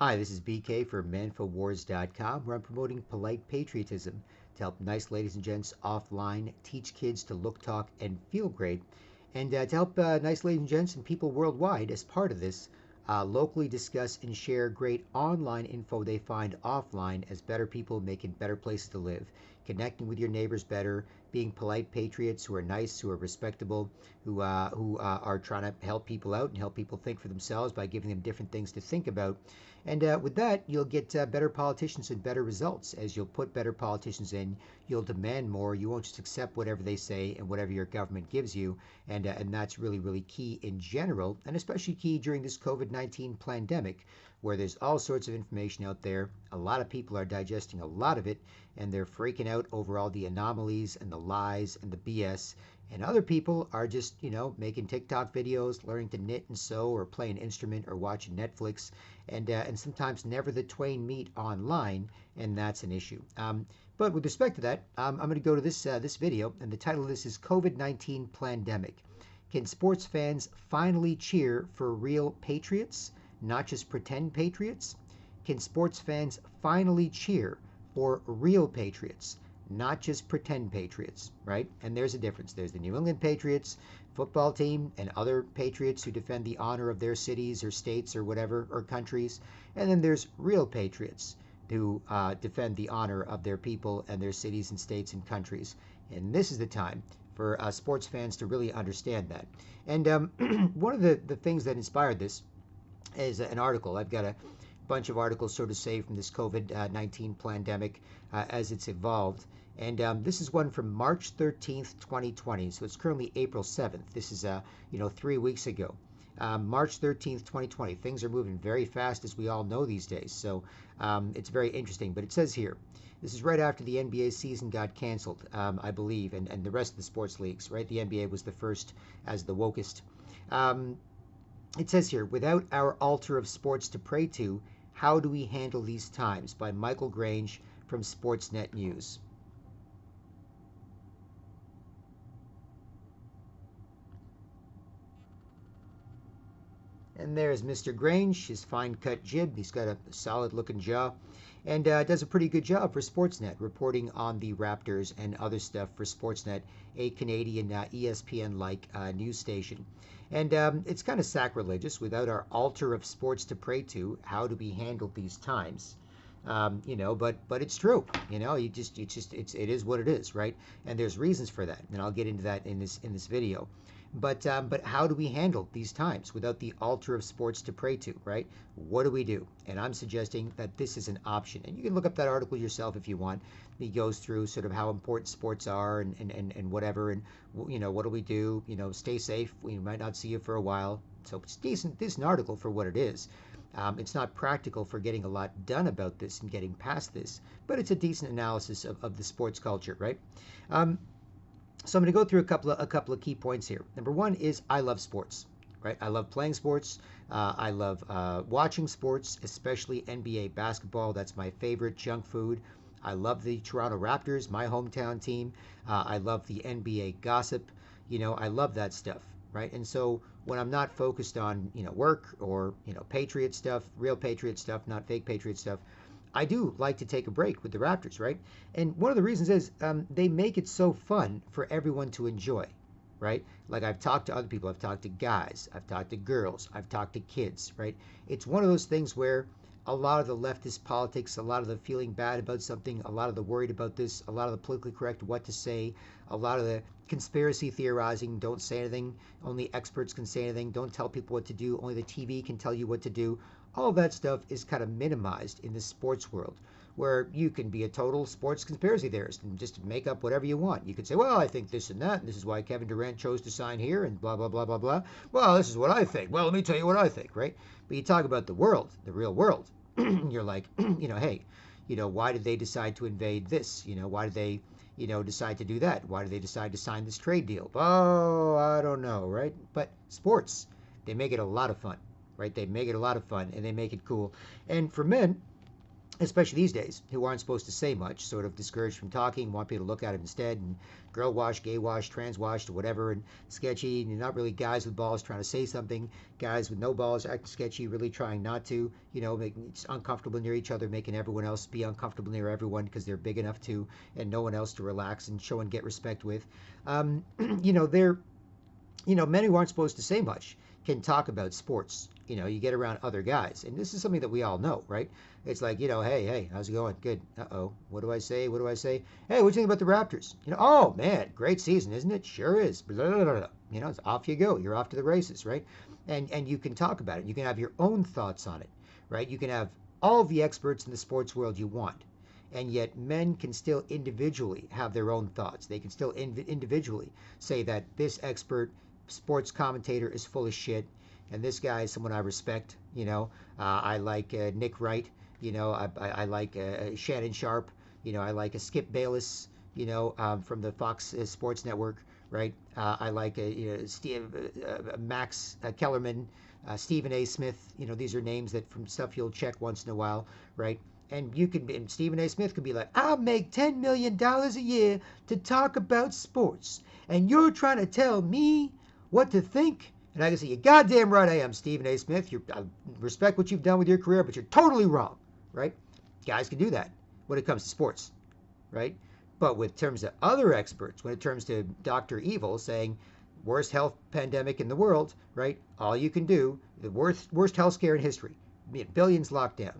Hi, this is BK for manfowars.com, where I'm promoting polite patriotism to help nice ladies and gents offline teach kids to look, talk, and feel great, and to help nice ladies and gents and people worldwide as part of this locally discuss and share great online info they find offline as better people making better places to live, connecting with your neighbors better, being polite patriots who are nice, who are respectable, who are trying to help people out and help people think for themselves by giving them different things to think about. And with that, you'll get better politicians and better results. As you'll put better politicians in, you'll demand more. You won't just accept whatever they say and whatever your government gives you. And that's really, really key in general, and especially key during this COVID-19 pandemic, where there's all sorts of information out there. A lot of people are digesting a lot of it, and they're freaking out over all the anomalies and the lies and the BS. And other people are just, making TikTok videos, learning to knit and sew, or play an instrument, or watching Netflix, and sometimes never the twain meet online, and that's an issue. But with respect to that, I'm going to go to this video, and the title of this is COVID-19 Plandemic. Can sports fans finally cheer for real patriots, not just pretend patriots? Can sports fans finally cheer for real patriots, not just pretend patriots, right? And there's a difference. There's the New England Patriots football team and other patriots who defend the honor of their cities or states or whatever, or countries. And then there's real patriots who defend the honor of their people and their cities and states and countries. And this is the time for sports fans to really understand that. And one of the things that inspired this is an article. I've got a bunch of articles sort of saved from this COVID-19 pandemic as it's evolved. And this is one from March 13th, 2020. So it's currently April 7th. This is, 3 weeks ago. March 13th, 2020. Things are moving very fast, as we all know these days. So it's very interesting. But it says here, this is right after the NBA season got canceled, I believe, and the rest of the sports leagues, right? The NBA was the first as the wokest. It says here, without our altar of sports to pray to, how do we handle these times? By Michael Grange from Sportsnet News. And there's Mr. Grange, his fine cut jib. He's got a solid looking jaw and does a pretty good job for Sportsnet, reporting on the Raptors and other stuff for Sportsnet, a Canadian ESPN like news station. And it's kind of sacrilegious. Without our altar of sports to pray to, how do we handle these times? But it's true. It is what it is, right? And there's reasons for that, and I'll get into that in this video. But how do we handle these times without the altar of sports to pray to, right? What do we do? And I'm suggesting that this is an option. And you can look up that article yourself if you want. He goes through sort of how important sports are and whatever, and what do we do? Stay safe. We might not see you for a while. So it's decent article for what it is. It's not practical for getting a lot done about this and getting past this, but it's a decent analysis of the sports culture, right? So I'm going to go through a couple of key points here. Number one is I love sports, right? I love playing sports. I love watching sports, especially NBA basketball. That's my favorite junk food. I love the Toronto Raptors, my hometown team. I love the NBA gossip. I love that stuff, right? And so when I'm not focused on work or Patriot stuff, real Patriot stuff, not fake Patriot stuff, I do like to take a break with the Raptors, right? And one of the reasons is they make it so fun for everyone to enjoy, right? Like I've talked to other people, I've talked to guys, I've talked to girls, I've talked to kids, right? It's one of those things where a lot of the leftist politics, a lot of the feeling bad about something, a lot of the worried about this, a lot of the politically correct what to say, a lot of the conspiracy theorizing, don't say anything, only experts can say anything, don't tell people what to do, only the TV can tell you what to do. All of that stuff is kind of minimized in the sports world, where you can be a total sports conspiracy theorist and just make up whatever you want. You could say, well, I think this and that, and this is why Kevin Durant chose to sign here, and blah, blah, blah, blah, blah. Well, this is what I think. Well, let me tell you what I think, right? But you talk about the world, the real world. You're like, hey, why did they decide to invade this? Why did they, decide to do that? Why did they decide to sign this trade deal? Oh, I don't know, right? But sports, they make it a lot of fun, right? They make it a lot of fun and they make it cool. And for men, especially these days, who aren't supposed to say much, sort of discouraged from talking, want people to look at it instead, and girl wash, gay wash, trans washed, or whatever, and sketchy, and you're not really guys with balls trying to say something, guys with no balls acting sketchy, really trying not to, making it's uncomfortable near each other, making everyone else be uncomfortable near everyone because they're big enough to, and no one else to relax and show and get respect with. They're men who aren't supposed to say much can talk about sports. You get around other guys, and this is something that we all know, right? It's like, hey, how's it going? Good. Uh-oh. What do I say? What do I say? Hey, what do you think about the Raptors? Oh, man, great season, isn't it? Sure is. Blah, blah, blah, blah. It's off you go. You're off to the races, right? And you can talk about it. You can have your own thoughts on it, right? You can have all the experts in the sports world you want. And yet men can still individually have their own thoughts. They can still individually say that this expert sports commentator is full of shit, and this guy is someone I respect. I like Nick Wright. I like Shannon Sharp. I like Skip Bayless. From the Fox Sports Network, right? I like Max Kellerman, Stephen A. Smith. These are names that from stuff you'll check once in a while, right? And Stephen A. Smith could be like, I'll make $10 million a year to talk about sports, and you're trying to tell me what to think? And I can say, you're goddamn right I am, Stephen A. Smith. I respect what you've done with your career, but you're totally wrong, right? Guys can do that when it comes to sports, right? But with terms of other experts, when it comes to Dr. Evil saying, worst health pandemic in the world, right? All you can do, the worst health scare in history, billions locked down.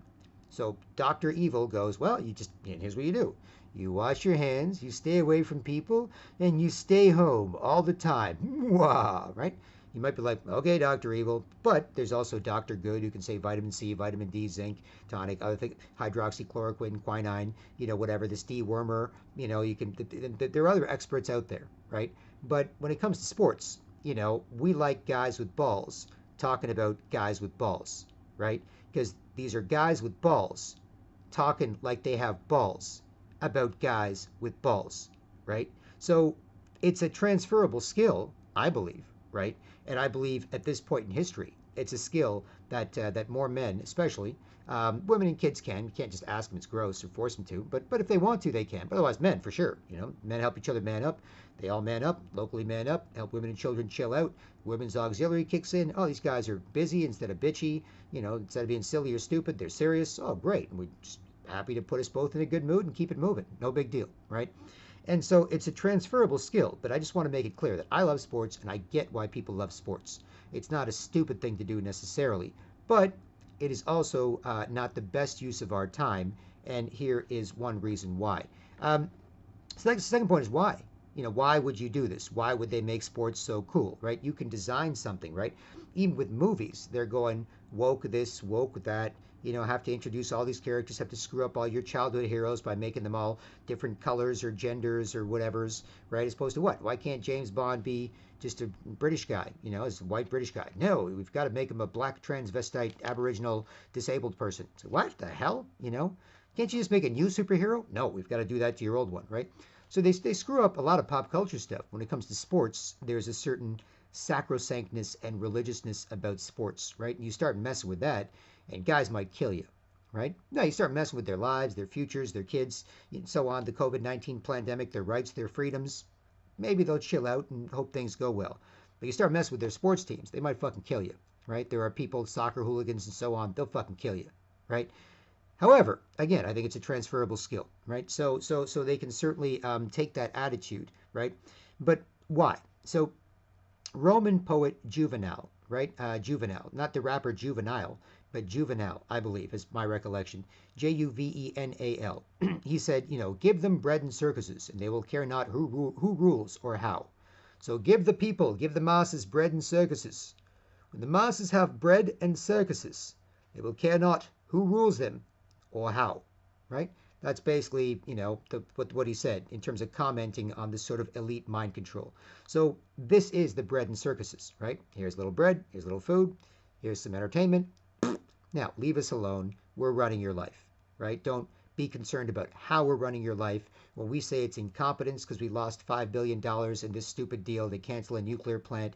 So Dr. Evil goes, well, here's what you do. You wash your hands, you stay away from people, and you stay home all the time. Wow, right? You might be like, okay, Dr. Evil, but there's also Dr. Good who can say vitamin C, vitamin D, zinc, tonic, other things, hydroxychloroquine, quinine, whatever, this dewormer, there are other experts out there, right? But when it comes to sports, we like guys with balls talking about guys with balls, right? Because these are guys with balls talking like they have balls about guys with balls, right? So it's a transferable skill, I believe, right? And I believe at this point in history, it's a skill that more men, especially women and kids can. You can't just ask them; it's gross, or force them to. But if they want to, they can. But otherwise, men for sure. Men help each other man up. They all man up, locally man up, help women and children chill out. Women's auxiliary kicks in. Oh, these guys are busy instead of bitchy. Instead of being silly or stupid, they're serious. Oh, great. And we're just happy to put us both in a good mood and keep it moving. No big deal, right? And so it's a transferable skill, but I just want to make it clear that I love sports and I get why people love sports. It's not a stupid thing to do necessarily, but it is also not the best use of our time, and here is one reason why. So the second point is why. Why would you do this? Why would they make sports so cool, right? You can design something, right? Even with movies, they're going woke this, woke that. Have to introduce all these characters, have to screw up all your childhood heroes by making them all different colors or genders or whatever's, right? As opposed to what? Why can't James Bond be just a British guy, as a white British guy? No, we've got to make him a black transvestite, Aboriginal, disabled person. So what the hell? Can't you just make a new superhero? No, we've got to do that to your old one, right? So they screw up a lot of pop culture stuff. When it comes to sports, there's a certain sacrosanctness and religiousness about sports, right? And you start messing with that, and guys might kill you, right? No, you start messing with their lives, their futures, their kids, and so on, the COVID-19 pandemic, their rights, their freedoms. Maybe they'll chill out and hope things go well. But you start messing with their sports teams, they might fucking kill you, right? There are people, soccer hooligans and so on, they'll fucking kill you, right? However, again, I think it's a transferable skill, right? So they can certainly take that attitude, right? But why? So Roman poet Juvenal, right? Juvenal, not the rapper Juvenile, but Juvenal, I believe, is my recollection. Juvenal. He said, give them bread and circuses, and they will care not who rules or how. So give the masses bread and circuses. When the masses have bread and circuses, they will care not who rules them or how, right? That's basically, what he said in terms of commenting on this sort of elite mind control. So this is the bread and circuses, right? Here's a little bread, here's a little food, here's some entertainment. Now, leave us alone. We're running your life, right? Don't be concerned about how we're running your life. When we say it's incompetence because we lost $5 billion in this stupid deal to cancel a nuclear plant,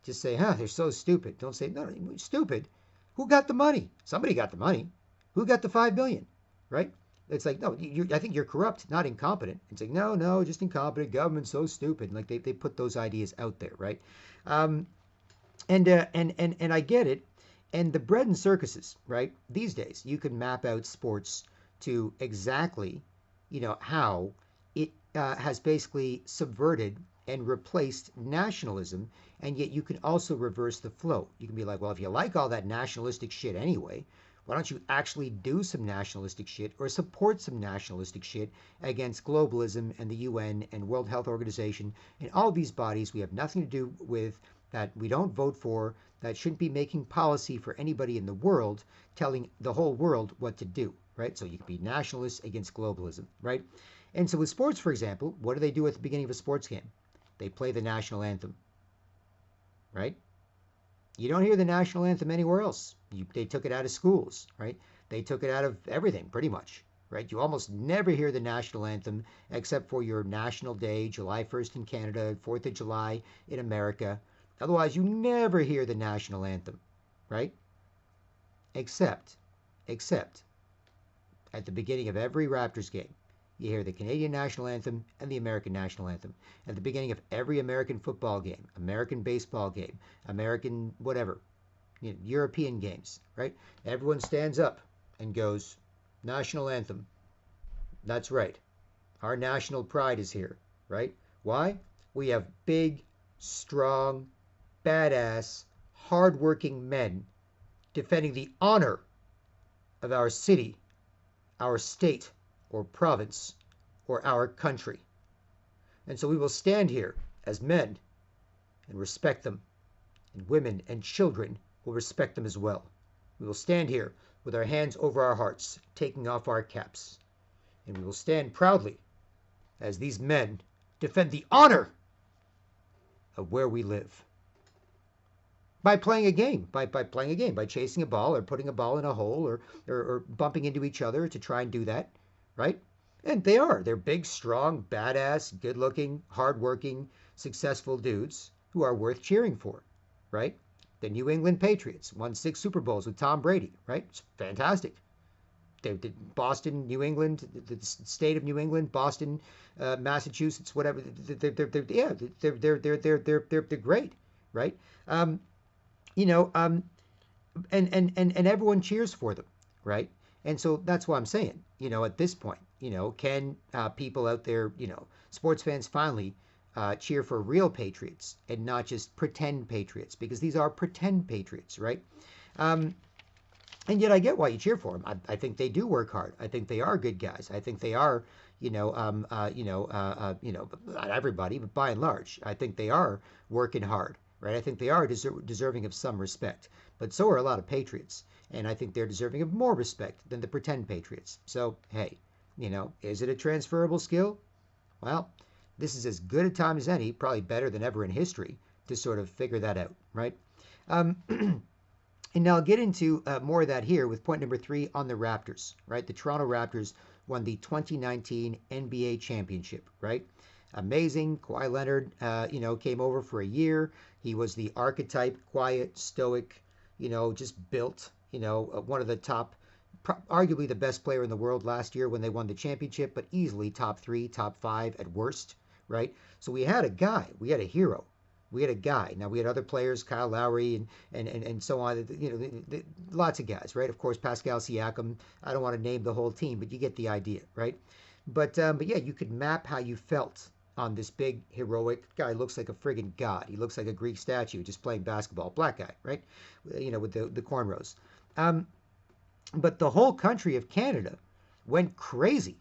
just say, they're so stupid. Don't say, no, stupid. Who got the money? Somebody got the money. Who got the $5 billion? right? It's like, no, I think you're corrupt, not incompetent. It's like, no, no, just incompetent. Government's so stupid. Like they put those ideas out there, right? Um, and I get it. And the bread and circuses, right? These days, you can map out sports to exactly, how it has basically subverted and replaced nationalism, and yet you can also reverse the flow. You can be like, well, if you like all that nationalistic shit anyway, why don't you actually do some nationalistic shit or support some nationalistic shit against globalism and the UN and World Health Organization and all these bodies we have nothing to do with, that we don't vote for, that shouldn't be making policy for anybody in the world, telling the whole world what to do, right? So you can be nationalists against globalism, right? And so with sports, for example, what do they do at the beginning of a sports game? They play the national anthem, right? You don't hear the national anthem anywhere else. They took it out of schools, right? They took it out of everything, pretty much, right? You almost never hear the national anthem except for your national day, July 1st in Canada, 4th of July in America. Otherwise, you never hear the national anthem, right? Except, except at the beginning of every Raptors game, you hear the Canadian national anthem and the American national anthem. At the beginning of every American football game, American baseball game, American whatever, European games, right? Everyone stands up and goes, national anthem. That's right. Our national pride is here, right? Why? We have big, strong, badass, hardworking men defending the honor of our city, our state, or province, or our country. And so we will stand here as men and respect them, and women and children will respect them as well. We will stand here with our hands over our hearts, taking off our caps, and we will stand proudly as these men defend the honor of where we live. By playing a game, by playing a game, by chasing a ball or putting a ball in a hole or bumping into each other to try and do that, right? And they're big, strong, badass, good looking, hardworking, successful dudes who are worth cheering for, right? The New England Patriots won 6 Super Bowls with Tom Brady, right? It's fantastic. Boston, New England, the state of New England, Boston, Massachusetts, whatever. They're great, right? You know, and everyone cheers for them, right? And so that's what I'm saying. At this point, can people out there, sports fans finally cheer for real patriots and not just pretend patriots, because these are pretend patriots, right? And yet I get why you cheer for them. I think they do work hard. I think they are good guys. I think they are, not everybody, but by and large, I think they are working hard, right? I think they are deserving of some respect. But so are a lot of patriots, and I think they're deserving of more respect than the pretend patriots. So hey, is it a transferable skill? Well, this is as good a time as any, probably better than ever in history, to sort of figure that out, right? And now I'll get into more of that here with point number 3 on the Raptors, right? The Toronto Raptors won the 2019 NBA championship, right? Amazing. Kawhi Leonard, came over for a year. He was the archetype, quiet, stoic, just built, one of the top, arguably the best player in the world last year when they won the championship, but easily top 3, top 5 at worst, right? So we had a guy, we had a hero. We had a guy. Now we had other players, Kyle Lowry and so on. Lots of guys, right? Of course, Pascal Siakam. I don't want to name the whole team, but you get the idea, right? But yeah, you could map how you felt on this big heroic guy. Looks like a friggin' god. He looks like a Greek statue just playing basketball. Black guy, right? With the cornrows. But the whole country of Canada went crazy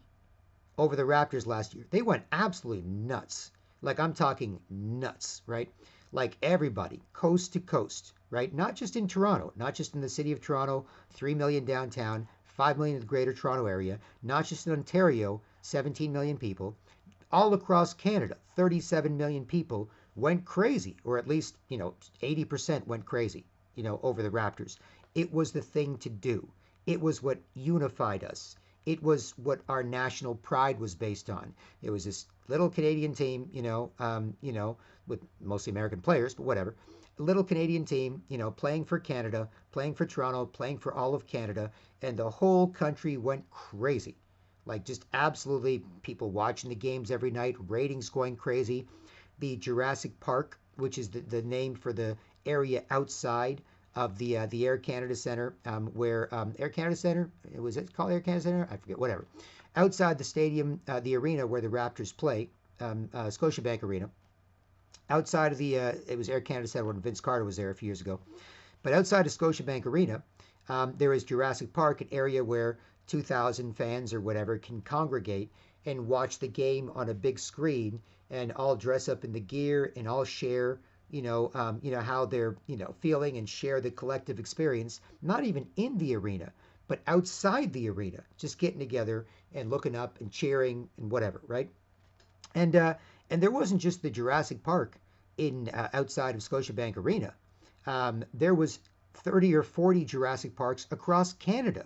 over the Raptors last year. They went absolutely nuts. Like I'm talking nuts, right? Like everybody, coast to coast, right? Not just in Toronto, not just in the city of Toronto, 3 million downtown, 5 million in the greater Toronto area, not just in Ontario, 17 million people, all across Canada, 37 million people went crazy, or at least, 80% went crazy, over the Raptors. It was the thing to do. It was what unified us. It was what our national pride was based on. It was this little Canadian team, with mostly American players, but whatever. little Canadian team, playing for Canada, playing for Toronto, playing for all of Canada, and the whole country went crazy. Like just absolutely people watching the games every night, ratings going crazy. The Jurassic Park, which is the name for the area outside of the Air Canada Centre, where Air Canada Centre, was it called Air Canada Centre? I forget, whatever. Outside the stadium, the arena where the Raptors play, Scotiabank Arena. Outside of it was Air Canada Centre when Vince Carter was there a few years ago. But outside of Scotiabank Arena, there is Jurassic Park, an area where 2,000 fans or whatever can congregate and watch the game on a big screen and all dress up in the gear and all share, how they're, feeling and share the collective experience, not even in the arena, but outside the arena, just getting together and looking up and cheering and whatever, right? And there wasn't just the Jurassic Park in outside of Scotiabank Arena. There was 30 or 40 Jurassic Parks across Canada.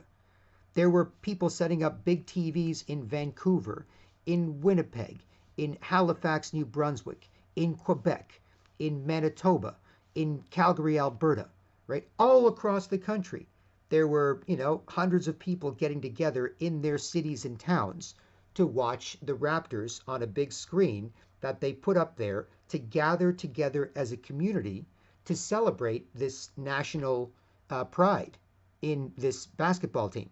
There were people setting up big TVs in Vancouver, in Winnipeg, in Halifax, New Brunswick, in Quebec, in Manitoba, in Calgary, Alberta, right? All across the country. There were, hundreds of people getting together in their cities and towns to watch the Raptors on a big screen that they put up there to gather together as a community to celebrate this national pride in this basketball team,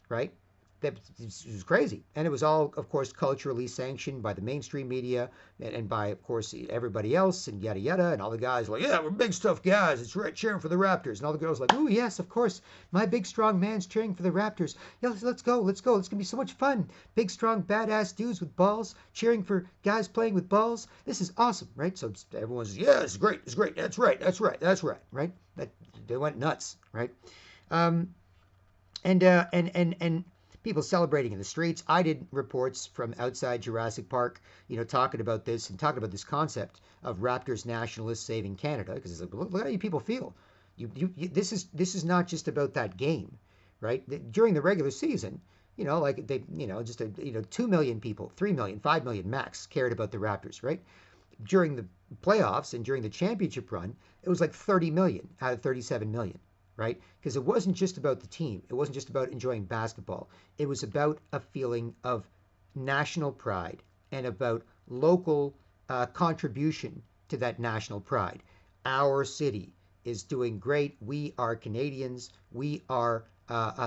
right? That was crazy. And it was all, of course, culturally sanctioned by the mainstream media and by, of course, everybody else and yada yada. And all the guys were like, yeah, we're big stuff guys. It's right, cheering for the Raptors. And all the girls were like, oh, yes, of course. My big, strong man's cheering for the Raptors. Yeah, let's go. Let's go. It's going to be so much fun. Big, strong, badass dudes with balls cheering for guys playing with balls. This is awesome, right? So everyone's, yeah, it's great. It's great. That's right. That's right. That's right. Right? They went nuts, right? And people celebrating in the streets. I did reports from outside Jurassic Park, talking about this and talking about this concept of Raptors nationalists saving Canada, because it's like, look how you people feel. This is not just about that game, right? During the regular season, like they, just 2 million people, 3 million, 5 million max cared about the Raptors, right? During the playoffs and during the championship run, it was like 30 million out of 37 million, right? Because it wasn't just about the team. It wasn't just about enjoying basketball. It was about a feeling of national pride and about local contribution to that national pride. Our city is doing great. We are Canadians. We are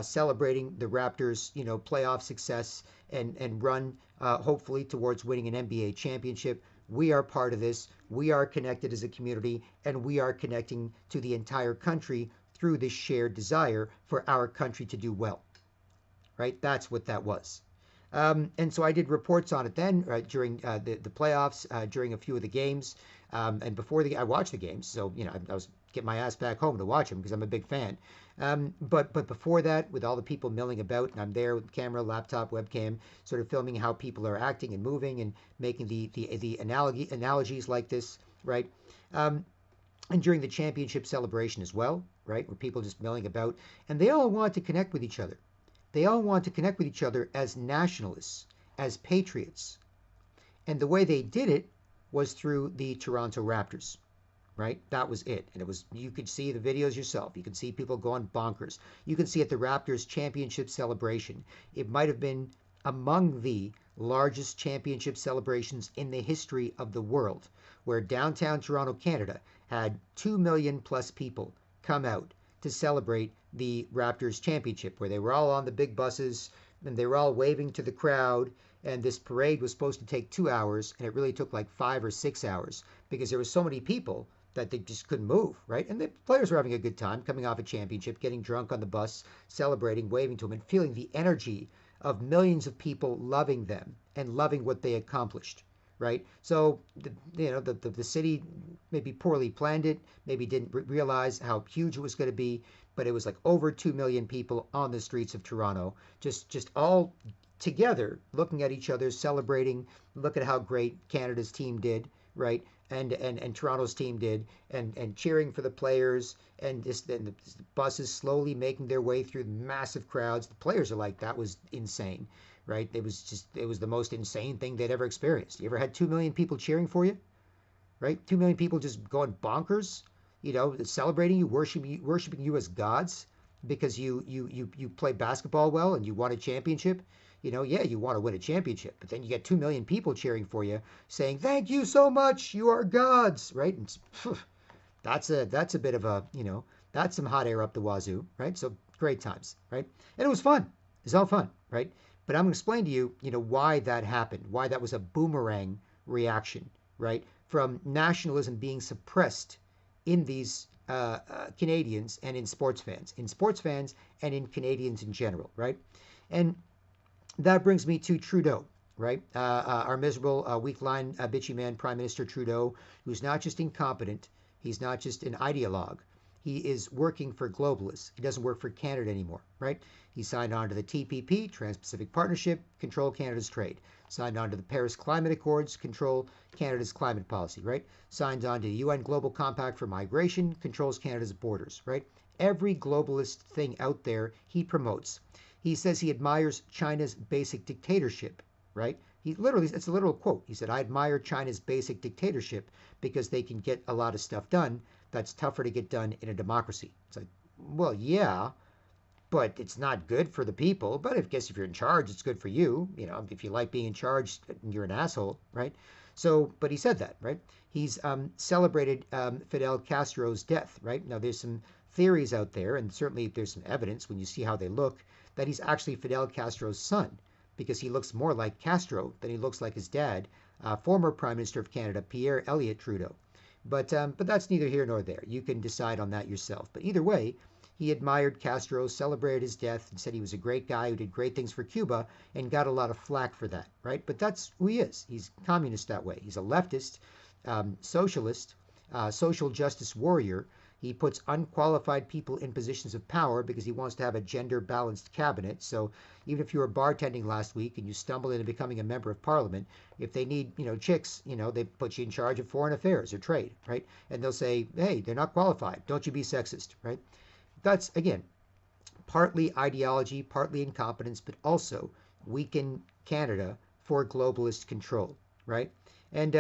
celebrating the Raptors, playoff success and run hopefully towards winning an NBA championship. We are part of this. We are connected as a community, and we are connecting to the entire country through this shared desire for our country to do well, right? That's what that was. And so I did reports on it then during the playoffs, during a few of the games, and before I watched the games. So I was getting my ass back home to watch them because I'm a big fan. But before that, with all the people milling about, and I'm there with camera, laptop, webcam, sort of filming how people are acting and moving and making the analogies like this, right? And during the championship celebration as well, right, where people just milling about, and they all want to connect with each other. They all want to connect with each other as nationalists, as patriots. And the way they did it was through the Toronto Raptors, right? That was it. And you could see the videos yourself. You could see people going bonkers. You can see at the Raptors championship celebration, it might have been among the largest championship celebrations in the history of the world, where downtown Toronto, Canada, had 2 million plus people come out to celebrate the Raptors championship, where they were all on the big buses and they were all waving to the crowd. And this parade was supposed to take 2 hours, and it really took like 5 or 6 hours because there were so many people that they just couldn't move, right? And the players were having a good time, coming off a championship, getting drunk on the bus, celebrating, waving to them, and feeling the energy of millions of people loving them and loving what they accomplished, right? So, the city maybe poorly planned it, maybe didn't realize how huge it was going to be, but it was like over 2 million people on the streets of Toronto, just all together, looking at each other, celebrating, look at how great Canada's team did, right? And Toronto's team did, and cheering for the players, and the buses slowly making their way through massive crowds. The players are like, that was insane, right? It was the most insane thing they'd ever experienced. You ever had 2 million people cheering for you, right? 2 million people just going bonkers. celebrating you, worshiping you as gods because you play basketball well and you won a championship. Yeah, you want to win a championship, but then you get 2 million people cheering for you, saying thank you so much, you are gods, right? And that's a bit of a that's some hot air up the wazoo, right? So great times, right? And it was fun. It's all fun, right? But I'm going to explain to you, why that happened, why that was a boomerang reaction, right? From nationalism being suppressed in these Canadians and in sports fans and in Canadians in general, right? And that brings me to Trudeau, right? Our miserable, weak-line, bitchy man, Prime Minister Trudeau, who's not just incompetent, he's not just an ideologue. He is working for globalists. He doesn't work for Canada anymore, right? He signed on to the TPP, Trans-Pacific Partnership, control Canada's trade. Signed on to the Paris Climate Accords, control Canada's climate policy, right? Signed on to the UN Global Compact for Migration, controls Canada's borders, right? Every globalist thing out there he promotes. He says he admires China's basic dictatorship, right? It's a literal quote. He said, I admire China's basic dictatorship because they can get a lot of stuff done that's tougher to get done in a democracy. It's like, well, yeah, but it's not good for the people. But I guess if you're in charge, it's good for you. If you like being in charge, you're an asshole, right? So, but he said that, right? He's celebrated Fidel Castro's death, right? Now, there's some theories out there, and certainly there's some evidence when you see how they look, that he's actually Fidel Castro's son, because he looks more like Castro than he looks like his dad, former Prime Minister of Canada, Pierre Elliott Trudeau. But that's neither here nor there. You can decide on that yourself. But either way, he admired Castro, celebrated his death, and said he was a great guy who did great things for Cuba, and got a lot of flack for that, right? But that's who he is. He's communist that way. He's a leftist, socialist, social justice warrior. He puts unqualified people in positions of power because he wants to have a gender-balanced cabinet. So even if you were bartending last week and you stumble into becoming a member of parliament, if they need, chicks, they put you in charge of foreign affairs or trade, right? And they'll say, hey, they're not qualified. Don't you be sexist, right? That's, again, partly ideology, partly incompetence, but also weaken Canada for globalist control, right? And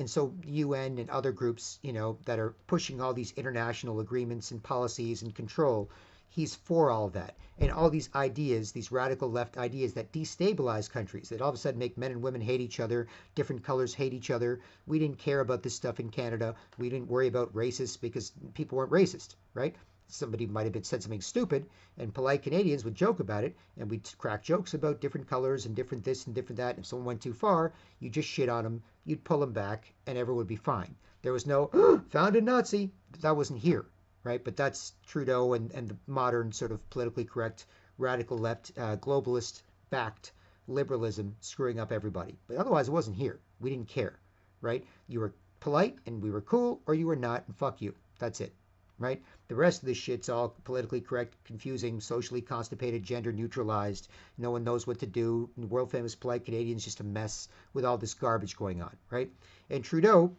so UN and other groups, that are pushing all these international agreements and policies and control, he's for all that. And all these ideas, these radical left ideas that destabilize countries, that all of a sudden make men and women hate each other, different colors hate each other. We didn't care about this stuff in Canada. We didn't worry about racists because people weren't racist, right? Somebody might have said something stupid, and polite Canadians would joke about it, and we'd crack jokes about different colors and different this and different that. And if someone went too far, you just shit on them, you'd pull them back, and everyone would be fine. There was no, found a Nazi. That wasn't here, right? But that's Trudeau and the modern sort of politically correct, radical left, globalist-backed liberalism screwing up everybody. But otherwise, it wasn't here. We didn't care, right? You were polite, and we were cool, or you were not, and fuck you. That's it. Right? The rest of this shit's all politically correct, confusing, socially constipated, gender neutralized. No one knows what to do. World famous polite Canadians just a mess with all this garbage going on, right? And Trudeau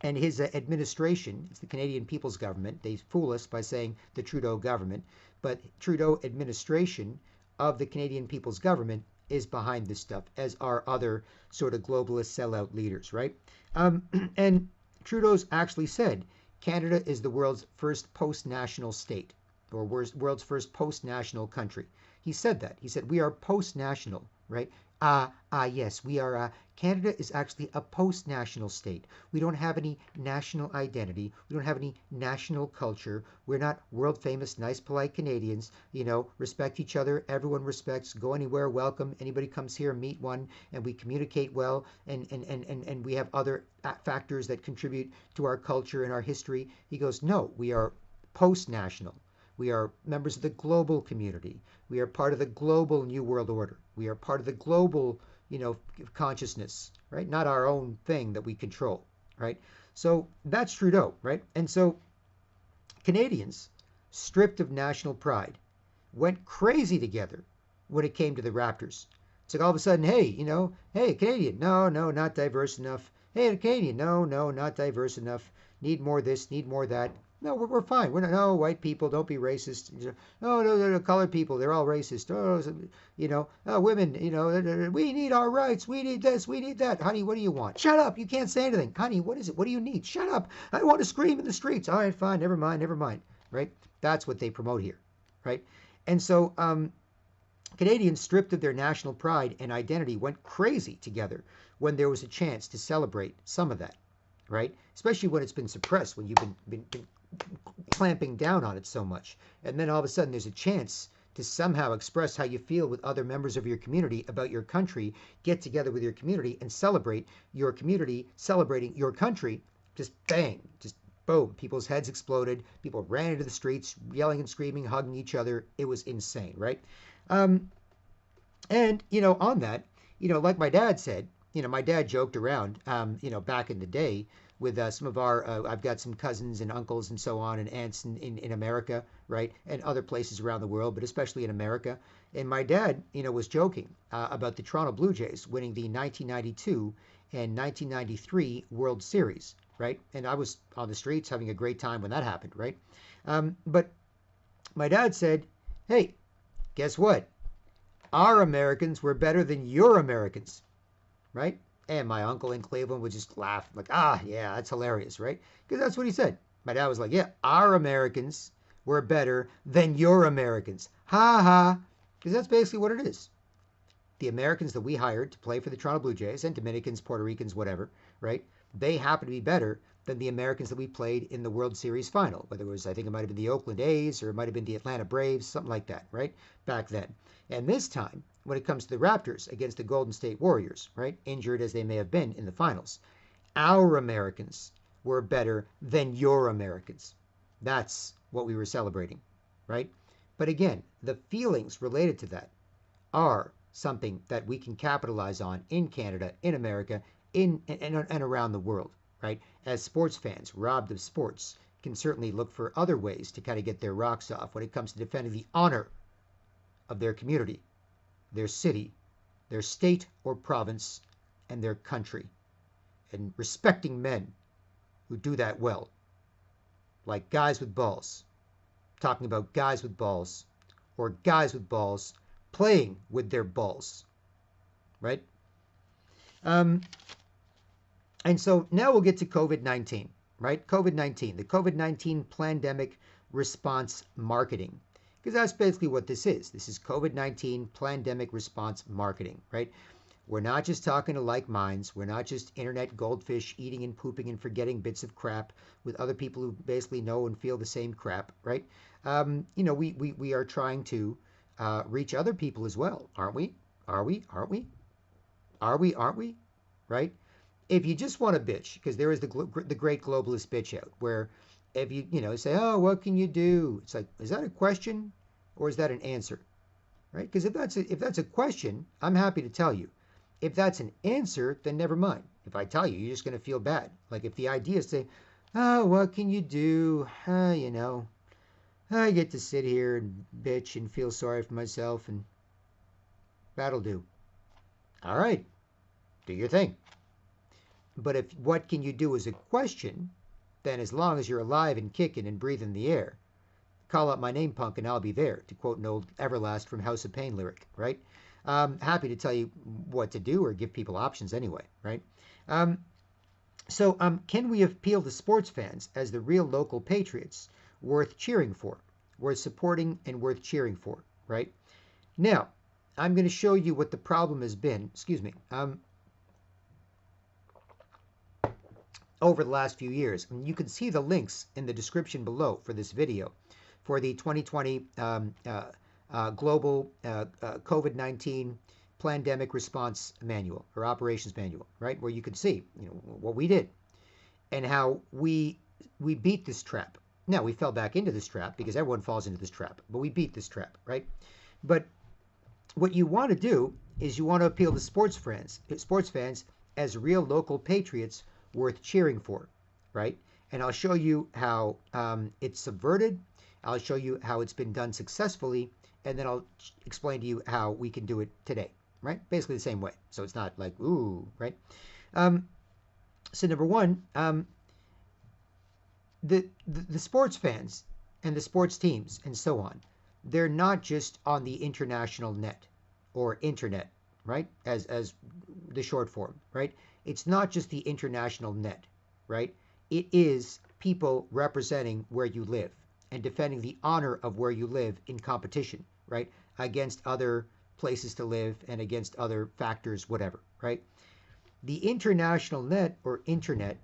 and his administration, it's the Canadian People's Government. They fool us by saying the Trudeau government, but Trudeau administration of the Canadian People's Government is behind this stuff, as are other sort of globalist sellout leaders, right? And Trudeau's actually said Canada is the world's first post-national state, or world's first post-national country. He said that. He said, we are post-national, right? Yes, we are. Canada is actually a post-national state. We don't have any national identity. We don't have any national culture. We're not world-famous, nice, polite Canadians. Respect each other. Everyone respects. Go anywhere, welcome. Anybody comes here, meet one, and we communicate well, and we have other factors that contribute to our culture and our history. He goes, no, we are post-national. We are members of the global community. We are part of the global New World Order. We are part of the global, consciousness, right? Not our own thing that we control, right? So that's Trudeau, right? And so Canadians, stripped of national pride, went crazy together when it came to the Raptors. It's like all of a sudden, hey, hey, Canadian, no, not diverse enough. Hey, Canadian, no, not diverse enough. Need more this, need more that. No, we're fine. We're not. No, white people, don't be racist. No, no, colored people, they're all racist. Oh, women, we need our rights. We need this. We need that. Honey, what do you want? Shut up. You can't say anything. Honey, what is it? What do you need? Shut up. I want to scream in the streets. All right, fine. Never mind. Never mind. Right? That's what they promote here. Right? And so, Canadians, stripped of their national pride and identity, went crazy together when there was a chance to celebrate some of that, right? Especially when it's been suppressed, when you've been clamping down on it so much. And then all of a sudden there's a chance to somehow express how you feel with other members of your community about your country, get together with your community and celebrate your community, celebrating your country. Just bang, just boom, people's heads exploded. People ran into the streets, yelling and screaming, hugging each other. It was insane, right? And, on that, like my dad said, my dad joked around, back in the day with some of I've got some cousins and uncles and so on and aunts in America, right? And other places around the world, but especially in America. And my dad, was joking about the Toronto Blue Jays winning the 1992 and 1993 World Series, right? And I was on the streets having a great time when that happened, right? But my dad said, hey, guess what? Our Americans were better than your Americans, right? And my uncle in Cleveland would just laugh, like, yeah, that's hilarious, right? Because that's what he said. My dad was like, yeah, our Americans were better than your Americans. Ha ha. Because that's basically what it is. The Americans that we hired to play for the Toronto Blue Jays, and Dominicans, Puerto Ricans, whatever, right? They happen to be better than the Americans that we played in the World Series final. Whether it was, I think it might have been the Oakland A's or it might have been the Atlanta Braves, something like that, right? Back then. And this time, when it comes to the Raptors against the Golden State Warriors, right? Injured as they may have been in the finals, our Americans were better than your Americans. That's what we were celebrating, right? But again, the feelings related to that are something that we can capitalize on in Canada, in America, and around the world, right? As sports fans, robbed of sports, can certainly look for other ways to kind of get their rocks off when it comes to defending the honor of their community, their city, their state or province, and their country, and respecting men who do that well, like guys with balls, talking about guys with balls, or guys with balls playing with their balls, right? And so now we'll get to COVID-19, right? COVID-19, the COVID-19 Plandemic response marketing, because that's basically what this is. This is COVID-19 Plandemic response marketing, right? We're not just talking to like minds. We're not just internet goldfish eating and pooping and forgetting bits of crap with other people who basically know and feel the same crap, right? We are trying to reach other people as well, aren't we? Aren't we? Aren't we? Right? If you just want to bitch, because there is the great globalist bitch out, where if you say, oh, what can you do? It's like, is that a question or is that an answer? Right? Because if that's a question, I'm happy to tell you. If that's an answer, then never mind. If I tell you, you're just going to feel bad. Like if the idea is to say, oh, what can you do? I get to sit here and bitch and feel sorry for myself, and that'll do. All right, do your thing. But if what can you do is a question, then as long as you're alive and kicking and breathing the air, call out my name, punk, and I'll be there, to quote an old Everlast from House of Pain lyric, right? Happy to tell you what to do or give people options anyway, right? So can we appeal to sports fans as the real local patriots worth cheering for, worth supporting, and worth cheering for, right? Now, I'm going to show you what the problem has been, over the last few years. And you can see the links in the description below for this video for the 2020 Global COVID-19 Plandemic Response Manual or Operations Manual, right? Where you can see what we did and how we beat this trap. Now, we fell back into this trap because everyone falls into this trap, but we beat this trap, right? But what you want to do is you want to appeal to sports fans as real local patriots worth cheering for, right? And I'll show you how it's subverted. I'll show you how it's been done successfully, and then I'll explain to you how we can do it today, right? Basically the same way. So it's not like, ooh, right? So number one, the sports fans and the sports teams and so on, they're not just on the international net or internet, right? As the short form, right? It's not just the international net, right? It is people representing where you live and defending the honor of where you live in competition, right? Against other places to live and against other factors, whatever, right? The international net or internet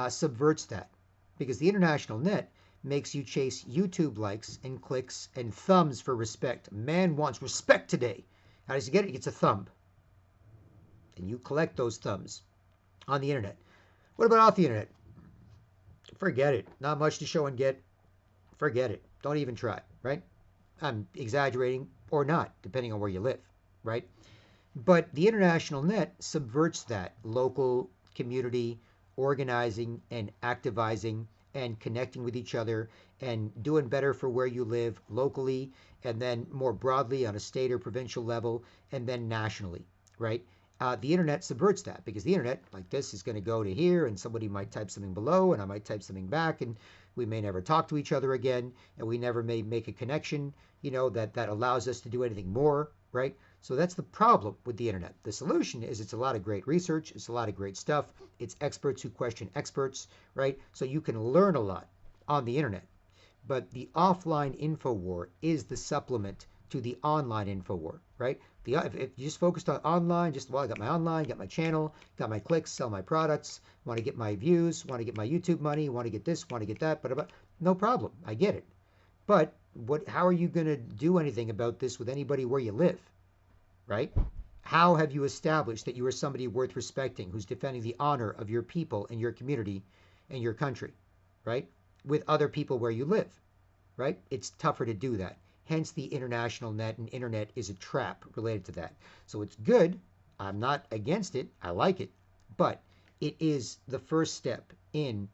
subverts that because the international net makes you chase YouTube likes and clicks and thumbs for respect. Man wants respect today. How does he get it? He gets a thumb. And you collect those thumbs on the internet. What about off the internet? Forget it. Not much to show and get. Forget it. Don't even try, right? I'm exaggerating or not, depending on where you live, right? But the international net subverts that local community organizing and activizing and connecting with each other and doing better for where you live locally and then more broadly on a state or provincial level and then nationally, right? The internet subverts that because the internet, like this, is going to go to here and somebody might type something below and I might type something back and we may never talk to each other again and we never may make a connection, that allows us to do anything more, right? So that's the problem with the internet. The solution is it's a lot of great research, it's a lot of great stuff, it's experts who question experts, right? So you can learn a lot on the internet. But the offline info war is the supplement to the online info war, right? If you just focused on online, I got my online, got my channel, got my clicks, sell my products, want to get my views, want to get my YouTube money, want to get this, want to get that, but no problem, I get it. But how are you going to do anything about this with anybody where you live, right? How have you established that you are somebody worth respecting, who's defending the honor of your people and your community and your country, right? With other people where you live, right? It's tougher to do that. Hence, the international net and internet is a trap related to that. So it's good. I'm not against it. I like it. But it is the first step in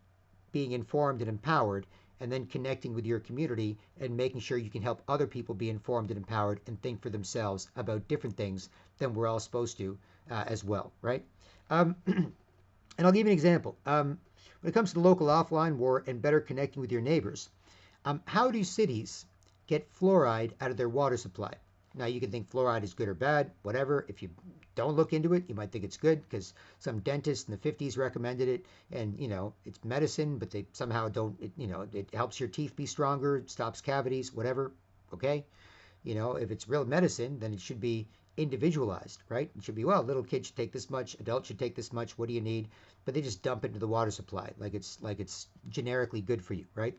being informed and empowered and then connecting with your community and making sure you can help other people be informed and empowered and think for themselves about different things than we're all supposed to as well, right? And I'll give you an example. When it comes to the local offline war and better connecting with your neighbors, how do cities get fluoride out of their water supply? Now, you can think fluoride is good or bad, whatever. If you don't look into it, you might think it's good because some dentist in the 50s recommended it and, it's medicine, but they somehow don't, it helps your teeth be stronger, it stops cavities, whatever, okay? If it's real medicine, then it should be individualized, right? It should be, well, little kids should take this much, adults should take this much, what do you need? But they just dump it into the water supply like it's generically good for you, right?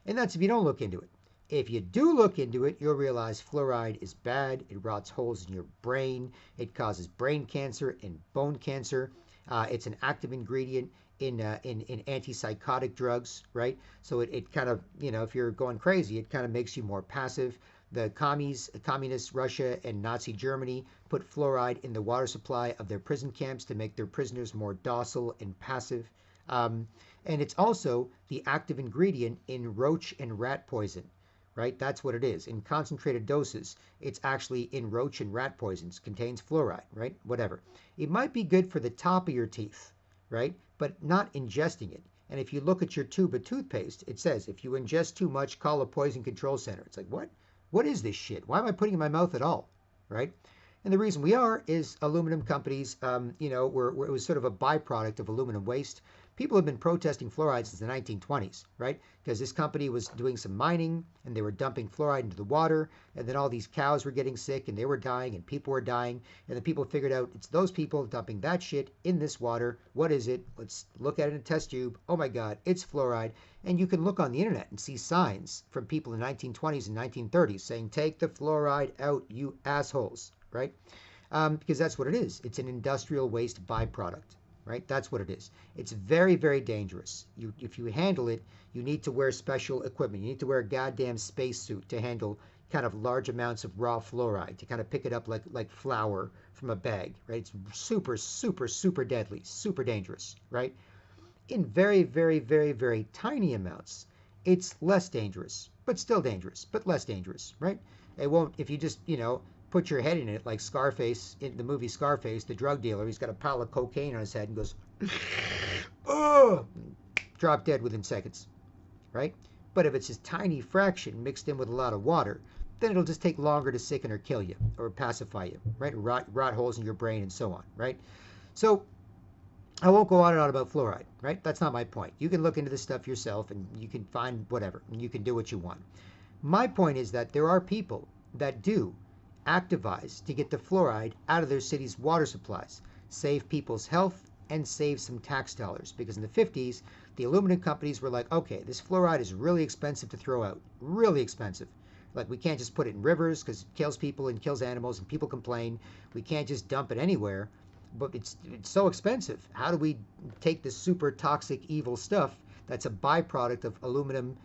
And that's if you don't look into it. If you do look into it, you'll realize fluoride is bad. It rots holes in your brain. It causes brain cancer and bone cancer. It's an active ingredient in antipsychotic drugs, right? So it kind of, if you're going crazy, it kind of makes you more passive. The communist Russia and Nazi Germany put fluoride in the water supply of their prison camps to make their prisoners more docile and passive. And it's also the active ingredient in roach and rat poison. Right? That's what it is. In concentrated doses, it's actually in roach and rat poisons, contains fluoride, right? Whatever. It might be good for the top of your teeth, right? But not ingesting it. And if you look at your tube of toothpaste, it says, if you ingest too much, call a poison control center. It's like, what? What is this shit? Why am I putting it in my mouth at all, right? And the reason we are is aluminum companies, it was sort of a byproduct of aluminum waste. People have been protesting fluoride since the 1920s, right? Because this company was doing some mining and they were dumping fluoride into the water, and then all these cows were getting sick and they were dying and people were dying, and then people figured out it's those people dumping that shit in this water. What is it? Let's look at it in a test tube. Oh my God, it's fluoride. And you can look on the internet and see signs from people in the 1920s and 1930s saying, take the fluoride out, you assholes, right? Because that's what it is. It's an industrial waste byproduct. Right? That's what it is. It's very, very dangerous. If you handle it, you need to wear special equipment. You need to wear a goddamn spacesuit to handle kind of large amounts of raw fluoride, to kind of pick it up like flour from a bag, right? It's super, super, super deadly, super dangerous, right? In very, very, very, very tiny amounts, it's less dangerous, but still dangerous, but less dangerous, right? It won't, if you just, put your head in it like Scarface in the movie Scarface, the drug dealer. He's got a pile of cocaine on his head and goes, oh, drop dead within seconds. right? But if it's a tiny fraction mixed in with a lot of water, then it'll just take longer to sicken or kill you or pacify you, right? Rot holes in your brain and so on, right? So I won't go on and on about fluoride, right? That's not my point. You can look into this stuff yourself and you can find whatever, and you can do what you want. My point is that there are people that do activize to get the fluoride out of their city's water supplies, save people's health, and save some tax dollars. Because in the 50s, the aluminum companies were like, okay, this fluoride is really expensive to throw out, really expensive. Like, we can't just put it in rivers because it kills people and kills animals and people complain. We can't just dump it anywhere. But it's so expensive. How do we take this super toxic, evil stuff that's a byproduct of aluminum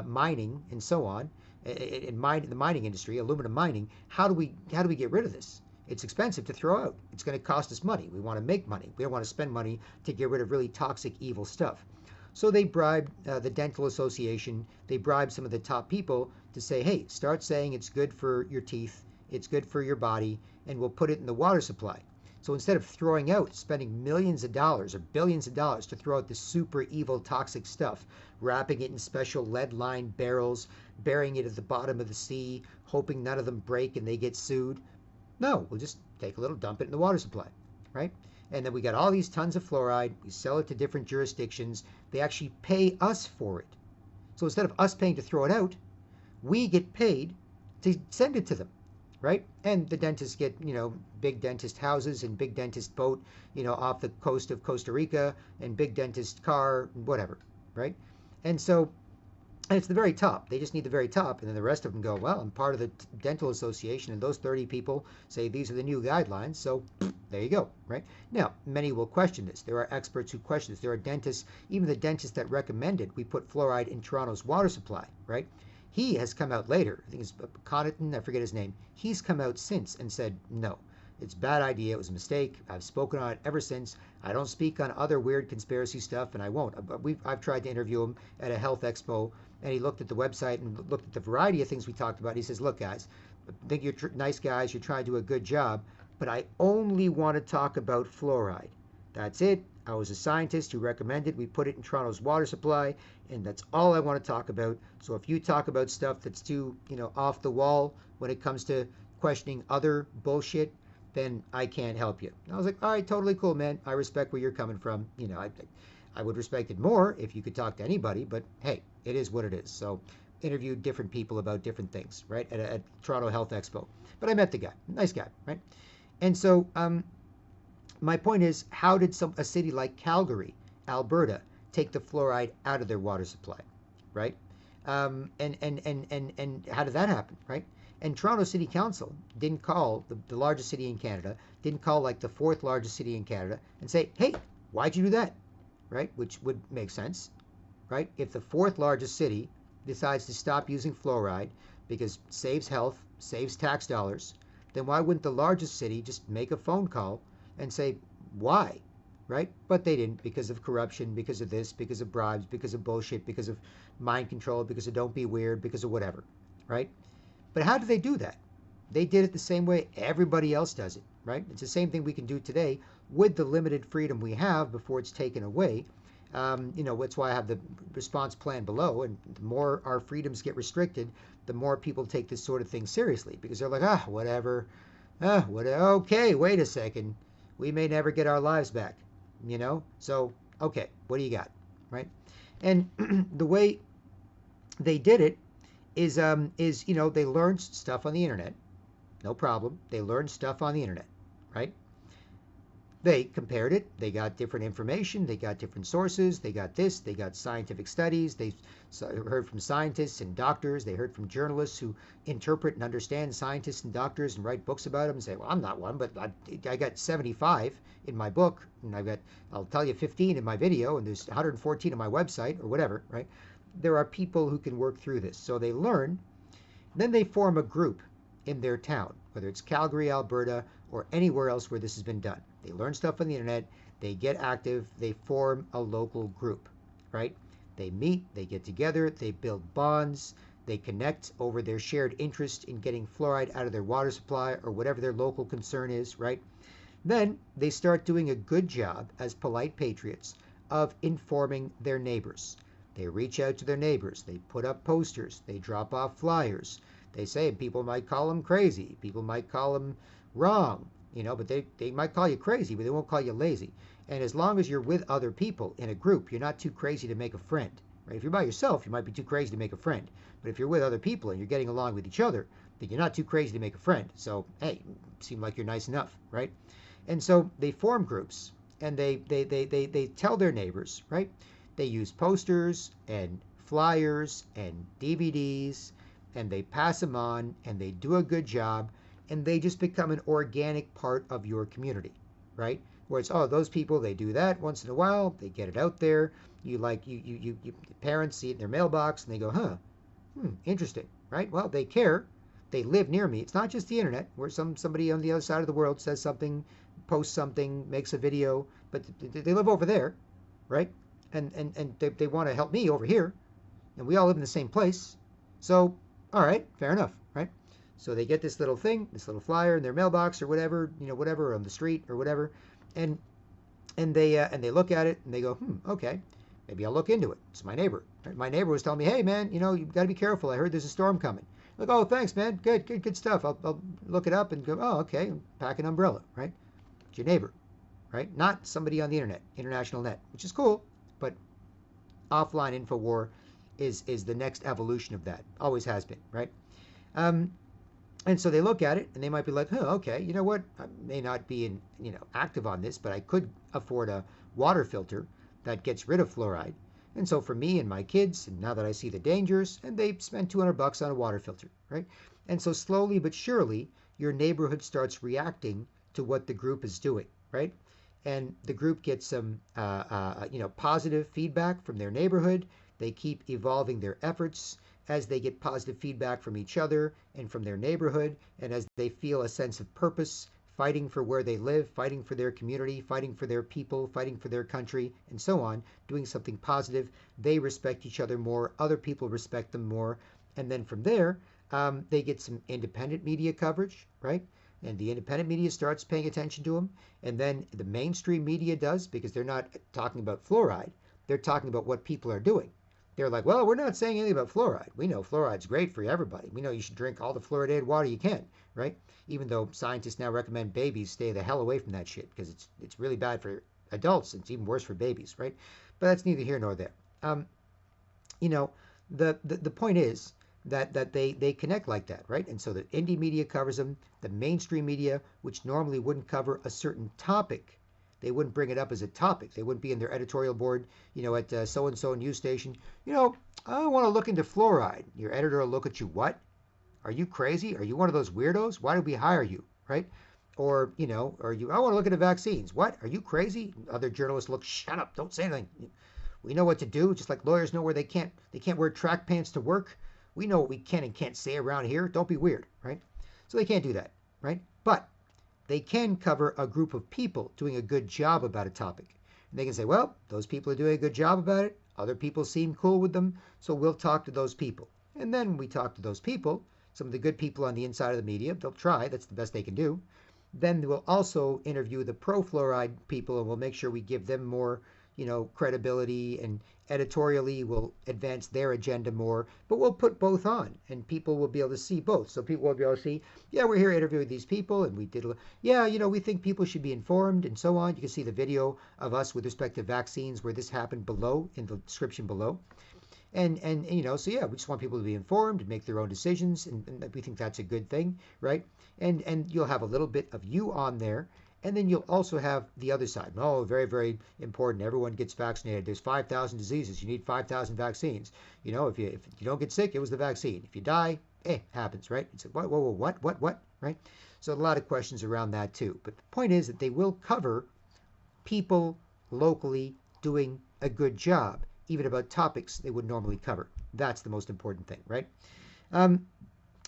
mining and so on, in the mining industry, aluminum mining? How do we get rid of this? It's expensive to throw out. It's going to cost us money. We want to make money. We don't want to spend money to get rid of really toxic, evil stuff. So they bribed the Dental Association. They bribed some of the top people to say, hey, start saying it's good for your teeth, it's good for your body, and we'll put it in the water supply. So instead of throwing out, spending millions of dollars or billions of dollars to throw out this super evil toxic stuff, wrapping it in special lead-lined barrels, burying it at the bottom of the sea, hoping none of them break and they get sued, no, we'll just take a little, dump it in the water supply, right? And then we got all these tons of fluoride. We sell it to different jurisdictions. They actually pay us for it. So instead of us paying to throw it out, we get paid to send it to them, right? And the dentists get, big dentist houses and big dentist boat, off the coast of Costa Rica, and big dentist car, whatever, right? And so, and it's the very top. They just need the very top, and then the rest of them go, well, I'm part of the Dental Association, and those 30 people say these are the new guidelines, so there you go, right? Now, many will question this. There are experts who question this. There are dentists, even the dentist that recommended we put fluoride in Toronto's water supply, right? He has come out later, I think it's Connaughton, I forget his name. He's come out since and said, no, it's a bad idea, it was a mistake. I've spoken on it ever since. I don't speak on other weird conspiracy stuff, and I won't. I've tried to interview him at a health expo, and he looked at the website and looked at the variety of things we talked about. He says, look, guys, I think you're nice guys, you're trying to do a good job, but I only want to talk about fluoride. That's it. I was a scientist who recommended we put it in Toronto's water supply, and that's all I want to talk about. So if you talk about stuff that's too, off the wall when it comes to questioning other bullshit, then I can't help you. And I was like, all right, totally cool, man. I respect where you're coming from. I would respect it more if you could talk to anybody, but hey, it is what it is. So interviewed different people about different things, right, at Toronto Health Expo. But I met the guy, nice guy, right? And so my point is, how did a city like Calgary, Alberta, take the fluoride out of their water supply, right? And how did that happen, right? And Toronto City Council didn't call, the largest city in Canada, didn't call like the fourth largest city in Canada and say, hey, why'd you do that, right? Which would make sense, right? If the fourth largest city decides to stop using fluoride because it saves health, saves tax dollars, then why wouldn't the largest city just make a phone call and say, why, right? But they didn't, because of corruption, because of this, because of bribes, because of bullshit, because of mind control, because of don't be weird, because of whatever, right? But how do they do that? They did it the same way everybody else does it, right? It's the same thing we can do today with the limited freedom we have before it's taken away. That's why I have the response plan below, and the more our freedoms get restricted, the more people take this sort of thing seriously, because they're like, whatever, okay, wait a second, we may never get our lives back, so, okay, what do you got, right? And the way they did it is they learned stuff on the internet, no problem, they learned stuff on the internet, right? They compared it, they got different information, they got different sources, they got this, they got scientific studies, they heard from scientists and doctors, they heard from journalists who interpret and understand scientists and doctors and write books about them and say, well, I'm not one, but I got 75 in my book, and I'll tell you 15 in my video, and there's 114 on my website, or whatever, right? There are people who can work through this. So they learn, then they form a group in their town, whether it's Calgary, Alberta, or anywhere else where this has been done. They learn stuff on the internet, they get active, they form a local group, right? They meet, they get together, they build bonds, they connect over their shared interest in getting fluoride out of their water supply or whatever their local concern is, right? Then they start doing a good job as polite patriots of informing their neighbors. They reach out to their neighbors. They put up posters. They drop off flyers. They say people might call them crazy. People might call them wrong, but they might call you crazy, but they won't call you lazy. And as long as you're with other people in a group, you're not too crazy to make a friend. Right? If you're by yourself, you might be too crazy to make a friend. But if you're with other people and you're getting along with each other, then you're not too crazy to make a friend. So, hey, seem like you're nice enough, right? And so they form groups and they tell their neighbors, right? They use posters and flyers and DVDs and they pass them on and they do a good job and they just become an organic part of your community, right? Where it's, oh, those people, they do that once in a while, they get it out there. Parents see it in their mailbox and they go, interesting, right? Well, they care. They live near me. It's not just the internet where somebody on the other side of the world says something, posts something, makes a video, but they live over there, right? And they want to help me over here, and we all live in the same place. So, all right, fair enough, right? So they get this little thing, this little flyer in their mailbox or whatever, whatever on the street or whatever, and they look at it and they go, okay, maybe I'll look into it. It's my neighbor. Right? My neighbor was telling me, hey man, you've got to be careful. I heard there's a storm coming. Like, oh, thanks, man. Good stuff. I'll look it up and go, oh, okay, pack an umbrella, right? It's your neighbor, right? Not somebody on the internet, international net, which is cool, but offline InfoWar is the next evolution of that. Always has been, right? And so they look at it and they might be like, okay, you know what? I may not be active on this, but I could afford a water filter that gets rid of fluoride. And so for me and my kids, and now that I see the dangers, and they spend $200 on a water filter, right? And so slowly but surely, your neighborhood starts reacting to what the group is doing, right? And the group gets some, positive feedback from their neighborhood. They keep evolving their efforts as they get positive feedback from each other and from their neighborhood, and as they feel a sense of purpose, fighting for where they live, fighting for their community, fighting for their people, fighting for their country, and so on, doing something positive. They respect each other more, other people respect them more, and then from there, they get some independent media coverage, right? And the independent media starts paying attention to them, and then the mainstream media does, because they're not talking about fluoride, they're talking about what people are doing. They're like, well, we're not saying anything about fluoride. We know fluoride's great for everybody. We know you should drink all the fluoridated water you can, right? Even though scientists now recommend babies stay the hell away from that shit because it's really bad for adults. It's even worse for babies, right? But that's neither here nor there. The point is that they connect like that, right? And so the indie media covers them. The mainstream media, which normally wouldn't cover a certain topic, they wouldn't bring it up as a topic. They wouldn't be in their editorial board, at so-and-so news station. I want to look into fluoride. Your editor will look at you, what? Are you crazy? Are you one of those weirdos? Why did we hire you, right? Or, I want to look into vaccines. What? Are you crazy? Other journalists look, shut up, don't say anything. We know what to do, just like lawyers know where they can't wear track pants to work. We know what we can and can't say around here. Don't be weird, right? So they can't do that, right? But they can cover a group of people doing a good job about a topic. And they can say, well, those people are doing a good job about it. Other people seem cool with them, so we'll talk to those people. And then when we talk to those people, some of the good people on the inside of the media, they'll try, that's the best they can do. Then we'll also interview the pro-fluoride people, and we'll make sure we give them more, credibility, and editorially we'll advance their agenda more, but we'll put both on, and people will be able to see both. So people will be able to see, yeah, we're here interviewing these people, and we think people should be informed, and so on. You can see the video of us with respect to vaccines where this happened below, in the description below. And so yeah, we just want people to be informed and make their own decisions, and we think that's a good thing, right? And you'll have a little bit of you on there, and then you'll also have the other side. Oh, very, very important. Everyone gets vaccinated. There's 5,000 diseases. You need 5,000 vaccines. If you don't get sick, it was the vaccine. If you die, happens, right? It's like, what, right? So a lot of questions around that too. But the point is that they will cover people locally doing a good job, even about topics they would normally cover. That's the most important thing, right? And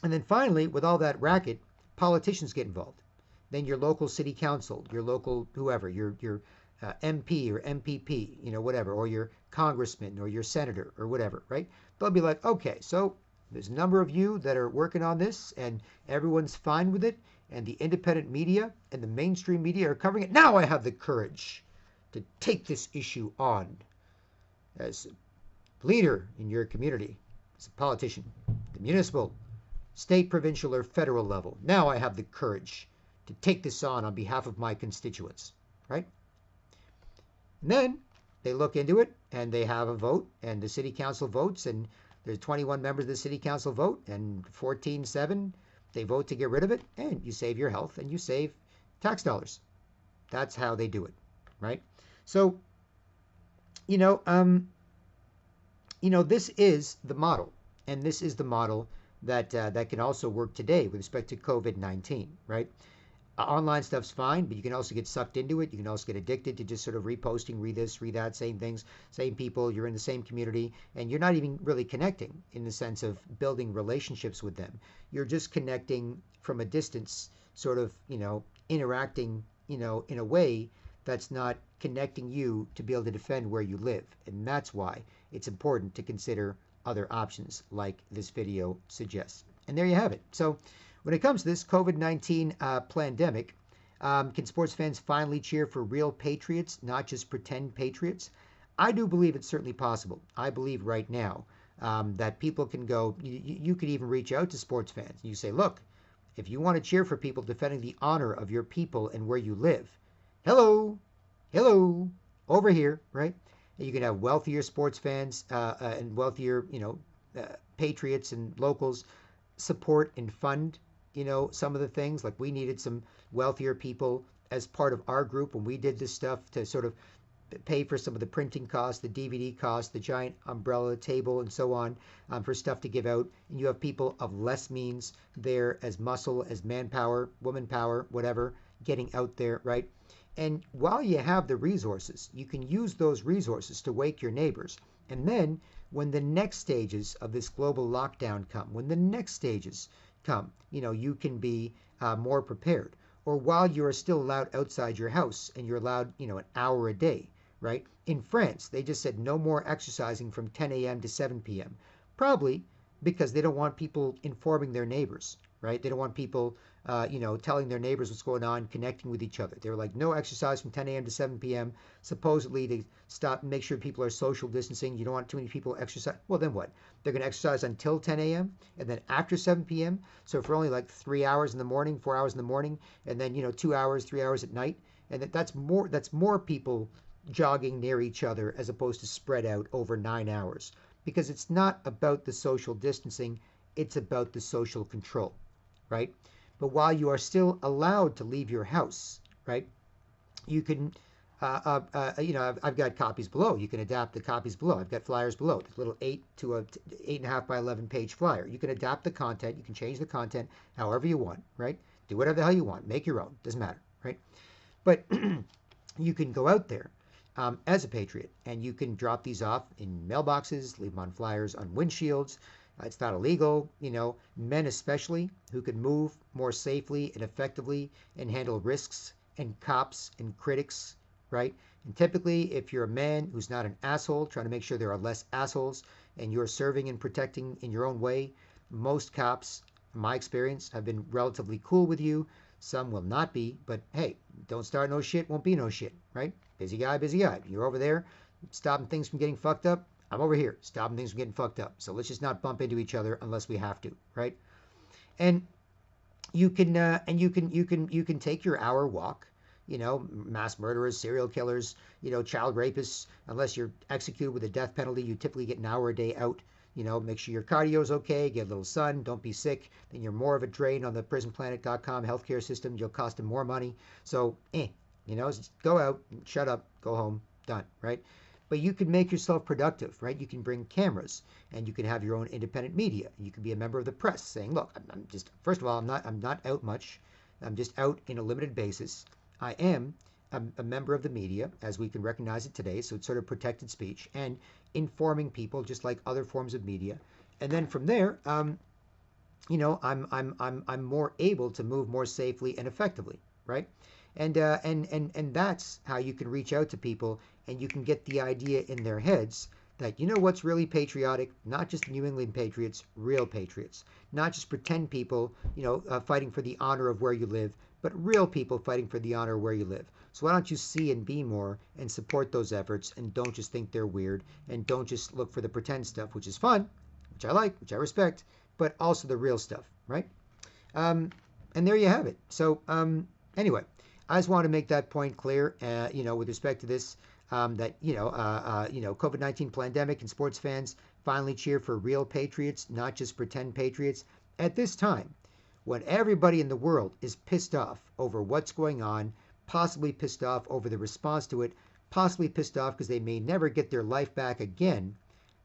then finally, with all that racket, politicians get involved. Then your local city council, your local whoever, your MP or MPP, whatever, or your congressman or your senator or whatever, right? They'll be like, okay, so there's a number of you that are working on this and everyone's fine with it, and the independent media and the mainstream media are covering it. Now I have the courage to take this issue on as leader in your community, as a politician, the municipal, state, provincial, or federal level. Now I have the courage to take this on behalf of my constituents, right? And then they look into it and they have a vote, and the city council votes, and there's 21 members of the city council vote, and 14-7 they vote to get rid of it, and you save your health and you save tax dollars. That's how they do it, right? So, you know, this is the model, and this is the model that that can also work today with respect to COVID-19, right? Online stuff's fine, but you can also get sucked into it. You can also get addicted to just sort of reposting, read this, read that, same things, same people. You're in the same community, and you're not even really connecting in the sense of building relationships with them. You're just connecting from a distance, sort of, interacting, in a way that's not connecting you to be able to defend where you live. And that's why it's important to consider other options like this video suggests. And there you have it. So when it comes to this COVID-19 plandemic, can sports fans finally cheer for real patriots, not just pretend patriots? I do believe it's certainly possible. I believe right now that people can go, you could even reach out to sports fans. You say, look, if you want to cheer for people defending the honor of your people and where you live, hello, over here, right? And you can have wealthier sports fans and wealthier, patriots and locals support and fund, some of the things. Like we needed some wealthier people as part of our group when we did this stuff to sort of pay for some of the printing costs, the DVD costs, the giant umbrella table, and so on, for stuff to give out. And you have people of less means there as muscle, as manpower, woman power, whatever, getting out there, right? And while you have the resources, you can use those resources to wake your neighbors. And then when the next stages of this global lockdown come, you can be more prepared. Or while you are still allowed outside your house and you're allowed, an hour a day, right? In France, they just said no more exercising from 10 a.m. to 7 p.m. Probably because they don't want people informing their neighbors, right? They don't want people, telling their neighbors what's going on, connecting with each other. They were like, no exercise from 10 a.m. to 7 p.m., supposedly to stop and make sure people are social distancing. You don't want too many people exercise. Well, then what? They're going to exercise until 10 a.m. and then after 7 p.m. So for only like 3 hours in the morning, 4 hours in the morning, and then, 2 hours, 3 hours at night. And that's more people jogging near each other as opposed to spread out over 9 hours. Because it's not about the social distancing, it's about the social control, right? But while you are still allowed to leave your house, right, you can, I've got copies below. You can adapt the copies below. I've got flyers below. There's a little 8 to a 8.5 by 11 page flyer. You can adapt the content. You can change the content however you want, right? Do whatever the hell you want. Make your own. Doesn't matter, right? But you can go out there as a patriot, and you can drop these off in mailboxes, leave them on flyers, on windshields. It's not illegal, men especially, who can move more safely and effectively and handle risks and cops and critics, right? And typically, if you're a man who's not an asshole, trying to make sure there are less assholes, and you're serving and protecting in your own way, most cops, in my experience, have been relatively cool with you. Some will not be, but hey, don't start no shit, won't be no shit, right? Busy guy, busy guy. You're over there stopping things from getting fucked up. I'm over here stopping things from getting fucked up. So let's just not bump into each other unless we have to, right? And you can take your hour walk. Mass murderers, serial killers, child rapists. Unless you're executed with a death penalty, you typically get an hour a day out. Make sure your cardio's okay, get a little sun, don't be sick. Then you're more of a drain on the prisonplanet.com healthcare system. You'll cost them more money. So, just go out, shut up, go home, done, right? But you can make yourself productive, right? You can bring cameras, and you can have your own independent media. You can be a member of the press, saying, "Look, I'm just, first of all, I'm not out much. I'm just out in a limited basis. I am a member of the media, as we can recognize it today. So it's sort of protected speech and informing people, just like other forms of media. And then from there, I'm more able to move more safely and effectively, right? And that's how you can reach out to people, and you can get the idea in their heads that you know what's really patriotic? Not just the New England Patriots, real patriots. Not just pretend people, fighting for the honor of where you live, but real people fighting for the honor of where you live. So why don't you see and be more and support those efforts, and don't just think they're weird, and don't just look for the pretend stuff, which is fun, which I like, which I respect, but also the real stuff, right? And there you have it. So anyway, I just want to make that point clear, with respect to this, that, COVID-19 pandemic and sports fans finally cheer for real patriots, not just pretend patriots. At this time, when everybody in the world is pissed off over what's going on, possibly pissed off over the response to it, possibly pissed off because they may never get their life back again,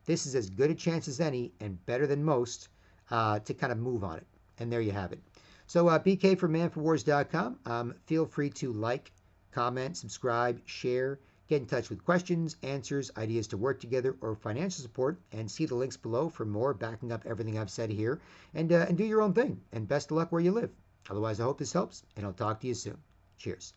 this is as good a chance as any and better than most to kind of move on it. And there you have it. So BK from manforwars.com. Feel free to like, comment, subscribe, share, get in touch with questions, answers, ideas to work together, or financial support, and see the links below for more backing up everything I've said here. And do your own thing. And best of luck where you live. Otherwise, I hope this helps, and I'll talk to you soon. Cheers.